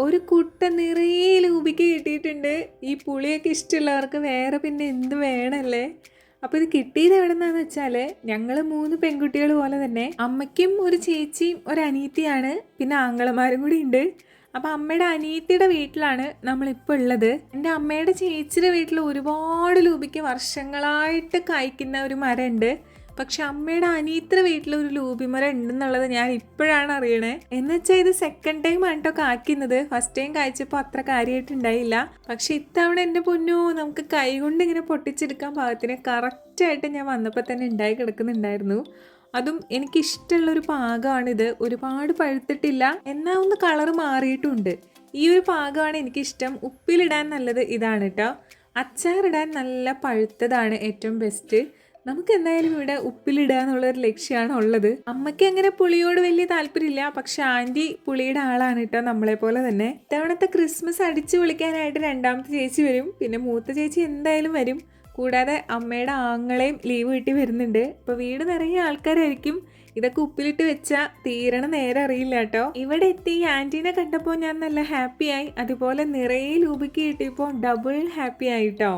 ഒരു കുട്ട നിറയെ ലൂബിക്ക് കിട്ടിയിട്ടുണ്ട്. ഈ പുളിയൊക്കെ ഇഷ്ടമുള്ളവർക്ക് വേറെ പിന്നെ എന്ത് വേണമല്ലേ. അപ്പോൾ ഇത് കിട്ടിയത് എവിടെ നിന്നാന്ന് വെച്ചാൽ ഞങ്ങൾ 3 പെൺകുട്ടികൾ പോലെ തന്നെ അമ്മയ്ക്കും ഒരു ചേച്ചിയും ഒരു അനിയത്തിയാണ്, പിന്നെ ആങ്ങളമാരും കൂടി ഉണ്ട്. അപ്പോൾ അമ്മയുടെ അനിയത്തിയുടെ വീട്ടിലാണ് നമ്മളിപ്പോൾ ഉള്ളത്. എൻ്റെ അമ്മയുടെ ചേച്ചിയുടെ വീട്ടിൽ ഒരുപാട് ലൂബിക്ക് വർഷങ്ങളായിട്ട് കായ്ക്കുന്ന ഒരു മരമുണ്ട്. പക്ഷെ അമ്മയുടെ അനിയത്തിയുടെ വീട്ടിൽ ഒരു ലൂബി മരം ഉണ്ടെന്നുള്ളത് ഞാൻ ഇപ്പോഴാണ് അറിയണേ. എന്ന് വെച്ചാൽ ഇത് സെക്കൻഡ് ടൈം ആണ് കേട്ടോ കായ്ക്കുന്നത്. ഫസ്റ്റ് ടൈം കായ്ച്ചപ്പോൾ അത്ര കാര്യമായിട്ടുണ്ടായില്ല. പക്ഷെ ഇത്തവണ എൻ്റെ പൊന്നോ, നമുക്ക് കൈ കൊണ്ട് ഇങ്ങനെ പൊട്ടിച്ചെടുക്കാൻ പാകത്തിന് കറക്റ്റായിട്ട് ഞാൻ വന്നപ്പോൾ തന്നെ ഉണ്ടായി കിടക്കുന്നുണ്ടായിരുന്നു. അതും എനിക്കിഷ്ടമുള്ളൊരു പാകമാണിത്. ഒരുപാട് പഴുത്തിട്ടില്ല, എന്നാൽ ഒന്ന് കളറ് മാറിയിട്ടുമുണ്ട്. ഈ ഒരു പാകമാണ് എനിക്കിഷ്ടം. ഉപ്പിലിടാൻ നല്ലത് ഇതാണ് കേട്ടോ. അച്ചാറിടാൻ നല്ല പഴുത്തതാണ് ഏറ്റവും ബെസ്റ്റ്. നമുക്ക് എന്തായാലും ഇവിടെ ഉപ്പിലിടുക എന്നുള്ളൊരു ലക്ഷ്യമാണ് ഉള്ളത്. അമ്മയ്ക്ക് അങ്ങനെ പുളിയോട് വലിയ താല്പര്യമില്ല, പക്ഷെ ആൻറ്റി പുളിയുടെ ആളാണ് കേട്ടോ, നമ്മളെ പോലെ തന്നെ. ഇത്തവണത്തെ ക്രിസ്മസ് അടിച്ചു പൊളിക്കാനായിട്ട് രണ്ടാമത്തെ ചേച്ചി വരും, പിന്നെ മൂത്ത ചേച്ചി എന്തായാലും വരും. കൂടാതെ അമ്മയുടെ ആങ്ങളെയും ലീവ് കിട്ടി വരുന്നുണ്ട്. അപ്പോൾ വീട് നിറയെ ആൾക്കാരായിരിക്കും. ഇതൊക്കെ ഉപ്പിലിട്ട് വെച്ചാൽ തീരണ നേരെ അറിയില്ല കേട്ടോ. ഇവിടെ എത്തി ആൻറ്റീനെ കണ്ടപ്പോൾ ഞാൻ നല്ല ഹാപ്പിയായി. അതുപോലെ നിറയെ ലൂബിക്ക് കിട്ടിയപ്പോൾ ഡബിൾ ഹാപ്പി ആയിട്ടോ.